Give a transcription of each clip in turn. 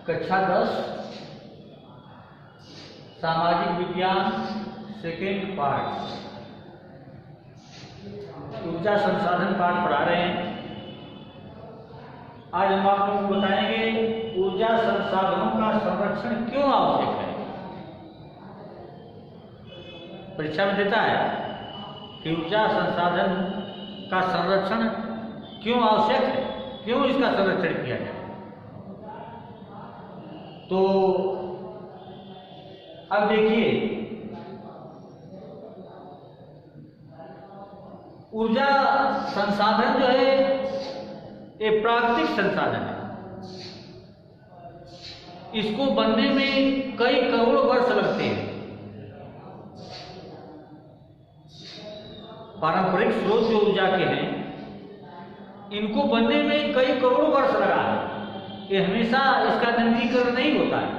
कक्षा 10 सामाजिक विज्ञान सेकेंड पार्ट ऊर्जा संसाधन पाठ पढ़ा रहे हैं। आज हम आप लोगों को बताएंगे ऊर्जा संसाधनों का संरक्षण क्यों आवश्यक है। परीक्षा में देता है कि ऊर्जा संसाधन का संरक्षण क्यों आवश्यक है, क्यों इसका संरक्षण किया जाए। तो अब देखिए, ऊर्जा संसाधन जो है ये प्राकृतिक संसाधन है। इसको बनने में कई करोड़ वर्ष लगते हैं। पारंपरिक स्रोत जो ऊर्जा के हैं इनको बनने में कई करोड़ वर्ष लगा है। ये हमेशा इसका नवीनीकरण नहीं होता है,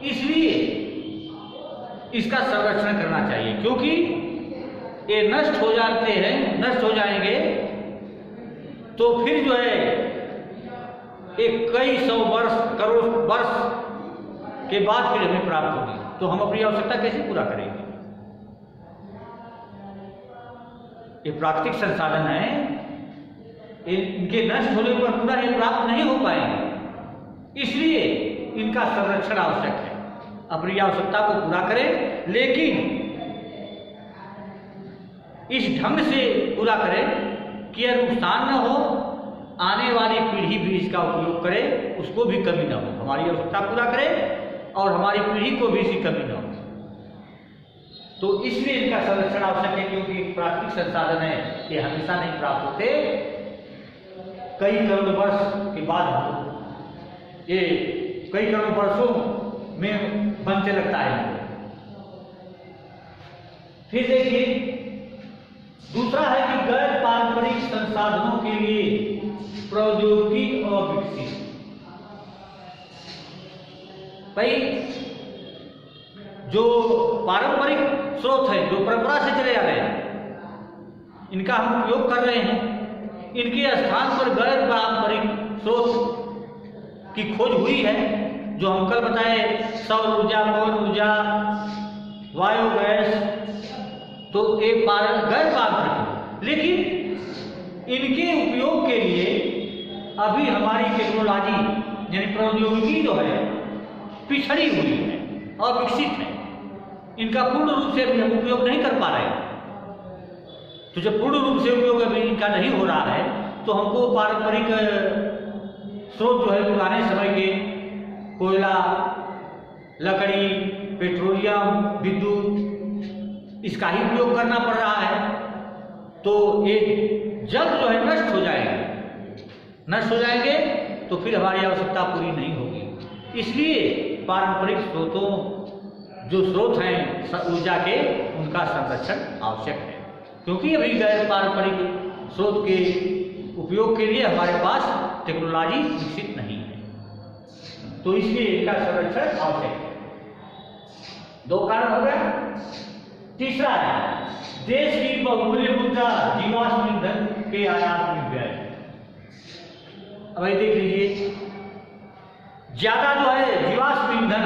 इसलिए इसका संरक्षण करना चाहिए, क्योंकि ये नष्ट हो जाते हैं, नष्ट हो जाएंगे तो फिर जो है एक कई सौ वर्ष करोड़ वर्ष के बाद फिर हमें प्राप्त होगी, तो हम अपनी आवश्यकता कैसे पूरा करेंगे। ये प्राकृतिक संसाधन है, इनके नष्ट होने पर पूरा ये प्राप्त नहीं हो पाएंगे, इसलिए इनका संरक्षण आवश्यक है। अपनी आवश्यकता को पूरा करें, लेकिन इस ढंग से पूरा करें कि यह नुकसान न हो, आने वाली पीढ़ी भी इसका उपयोग करे, उसको भी कमी न हो। हमारी आवश्यकता पूरा करें और हमारी पीढ़ी को भी इसकी कमी न हो। तो इसलिए इनका संरक्षण आवश्यक है, क्योंकि प्राकृतिक संसाधन है, ये हमेशा नहीं प्राप्त होते, कई करोड़ वर्ष के बाद ये कई करोड़ वर्षों में बनते लगता है। फिर देखिए, दूसरा है कि गैर पारंपरिक संसाधनों के लिए प्रौद्योगिकी और विकसित। भाई जो पारंपरिक स्रोत है, जो परंपरा से चले आ रहे हैं, इनका हम उपयोग कर रहे हैं, इनके स्थान पर गैर पारंपरिक स्रोत की खोज हुई है। जो हम कल बताए, सौर ऊर्जा, पवन ऊर्जा, वायु गैस, तो ये गैर पारंपरिक, लेकिन इनके उपयोग के लिए अभी हमारी टेक्नोलॉजी यानी प्रौद्योगिकी जो है पिछड़ी हुई है, अविकसित है। इनका पूर्ण रूप से अभी हम उपयोग नहीं कर पा रहे हैं। तो जब पूर्ण रूप से उपयोग अभी इनका नहीं हो रहा है, तो हमको पारंपरिक स्रोत जो है पुराने समय के कोयला, लकड़ी, पेट्रोलियम, विद्युत, इसका ही उपयोग करना पड़ रहा है। तो ये जल्द जो है नष्ट हो जाएंगे, तो फिर हमारी आवश्यकता पूरी नहीं होगी। इसलिए पारंपरिक स्रोतों, जो स्रोत हैं ऊर्जा के, उनका संरक्षण आवश्यक है, क्योंकि अभी गैर पारंपरिक स्रोत के उपयोग के लिए हमारे पास टेक्नोलॉजी विकसित नहीं है, तो इसलिए इनका संरक्षण आवश्यक है। दो कारण हो गए। तीसरा है देश की बहुमूल्य मुद्रा जीवाश्म ईंधन के आयात में व्यय। अब ये देख लीजिए, ज्यादा जो है जीवाश्म ईंधन,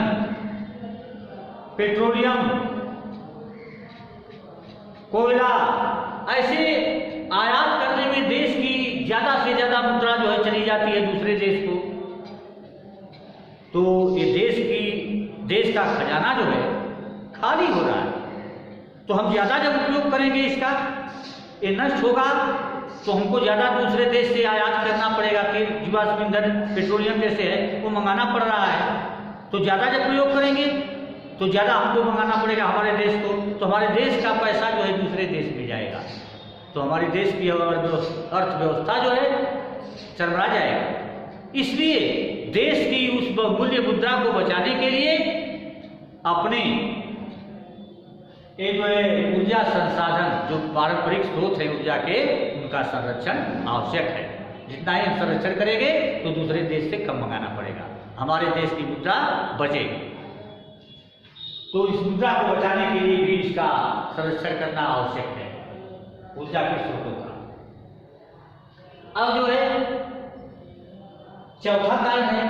पेट्रोलियम, कोयला, ऐसे आयात करने में देश की ज्यादा से ज्यादा मुद्रा जो है चली जाती है दूसरे देश को। तो ये देश का खजाना जो है खाली हो रहा है। तो हम ज्यादा जब उपयोग करेंगे इसका, ये नष्ट होगा, तो हमको ज्यादा दूसरे देश से आयात करना पड़ेगा कि जीवाश्म ईंधन, पेट्रोलियम जैसे है वो मंगाना पड़ रहा है। तो ज्यादा जब प्रयोग करेंगे तो ज्यादा हमको मंगाना पड़ेगा हमारे देश को, तो हमारे देश का पैसा जो है दूसरे देश में जाएगा, तो हमारे देश की अर्थव्यवस्था जो है चरमरा जाएगा। इसलिए देश की उस बहुमूल्य मुद्रा को बचाने के लिए अपने जो है ऊर्जा संसाधन, जो पारंपरिक स्रोत है ऊर्जा के, उनका संरक्षण आवश्यक है। जितना ही हम संरक्षण करेंगे तो दूसरे देश से कम मंगाना पड़ेगा, हमारे देश की मुद्रा बचेगी। तो इस मुद्रा को बचाने के लिए भी इसका संरक्षण करना आवश्यक है, ऊर्जा के स्रोतों का। अब जो है चौथा कारण है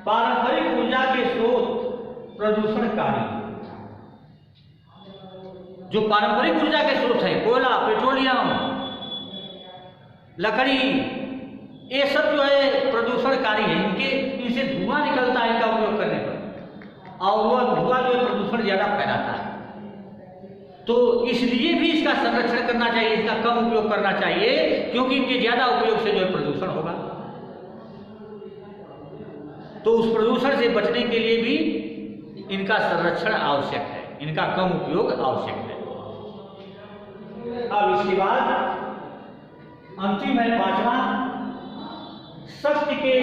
पारंपरिक ऊर्जा के स्रोत प्रदूषणकारी। जो पारंपरिक ऊर्जा के स्रोत है, कोयला, पेट्रोलियम, लकड़ी, ये सब जो है प्रदूषणकारी है। इनसे धुआं निकलता है इनका उपयोग करने पर, और वह धुआं जो है प्रदूषण ज्यादा फैलाता है। तो इसलिए भी इसका संरक्षण करना चाहिए, इसका कम उपयोग करना चाहिए, क्योंकि इनके ज्यादा उपयोग से जो है प्रदूषण होगा। तो उस प्रदूषण से बचने के लिए भी इनका संरक्षण आवश्यक है, इनका कम उपयोग आवश्यक है। अब इसके बाद अंतिम है पांचवा, शक्ति के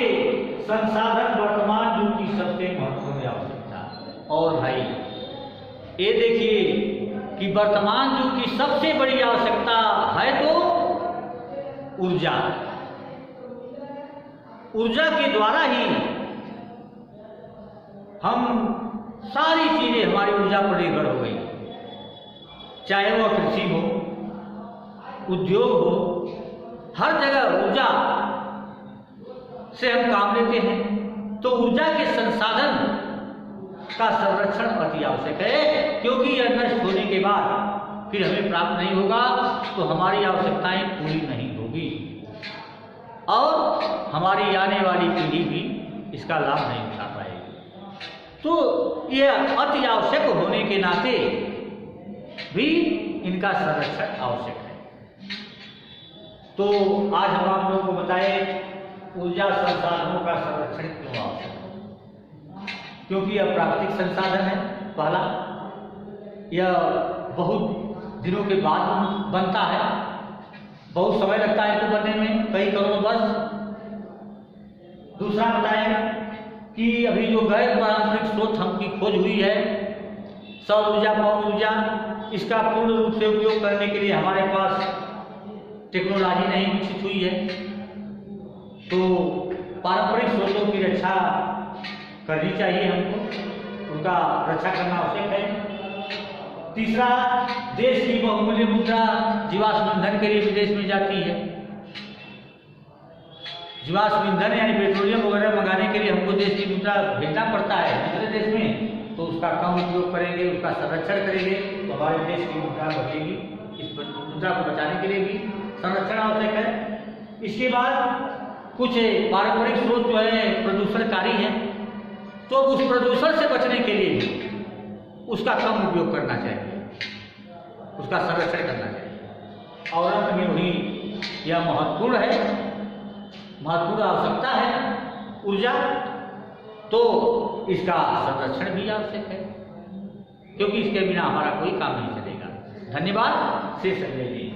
संसाधन वर्तमान युग की सबसे महत्वपूर्ण आवश्यकता। और भाई ये देखिए कि वर्तमान युग की सबसे बड़ी आवश्यकता है तो ऊर्जा। ऊर्जा के द्वारा ही हम सारी चीजें हमारी ऊर्जा पर निर्भर हो गई, चाहे वह कृषि हो, उद्योग हो, हर जगह ऊर्जा से हम काम लेते हैं। तो ऊर्जा के संसाधन का संरक्षण अति आवश्यक है, क्योंकि यह नष्ट होने के बाद फिर हमें प्राप्त नहीं होगा तो हमारी आवश्यकताएं पूरी नहीं होगी और हमारी आने वाली पीढ़ी भी इसका लाभ नहीं उठा पाएगी। तो यह अति आवश्यक होने के नाते भी इनका संरक्षण आवश्यक है। तो आज हम आप लोगों को बताए ऊर्जा संसाधनों का संरक्षण क्यों आवश्यक है। क्योंकि यह प्राकृतिक संसाधन है। पहला, यह बहुत दिनों के बाद बनता है, बहुत समय लगता है इसको बनने में, कई करोड़ वर्ष। दूसरा बताएं कि अभी जो गैर पारंपरिक स्रोत हमकी खोज हुई है, सौर ऊर्जा, पवन ऊर्जा, इसका पूर्ण रूप से उपयोग करने के लिए हमारे पास टेक्नोलॉजी नहीं विकसित हुई है। तो पारंपरिक स्रोतों की रक्षा करनी चाहिए हमको, उनका रक्षा करना आवश्यक है। तीसरा, देश की बहुमूल्य मुद्रा जीवाश्म ईंधन के लिए विदेश में जाती है। जीवाश्म ईंधन यानी पेट्रोलियम वगैरह मंगाने के लिए हमको देश की मुद्रा भेजना पड़ता है दूसरे देश में, तो उसका कम उपयोग करेंगे, उसका संरक्षण करेंगे तो हमारे देश की मुद्रा बचेगी। इस मुद्रा को बचाने के लिए भी संरक्षण आवश्यक है। इसके बाद कुछ पारंपरिक स्रोत जो है प्रदूषणकारी हैं, तो उस प्रदूषण से बचने के लिए उसका कम उपयोग करना चाहिए, उसका संरक्षण करना चाहिए। और अंत में वही यह महत्वपूर्ण है, महत्वपूर्ण आवश्यकता है ऊर्जा, तो इसका संरक्षण भी आवश्यक है, क्योंकि इसके बिना हमारा कोई काम नहीं चलेगा। धन्यवाद। शेष अगले दिन।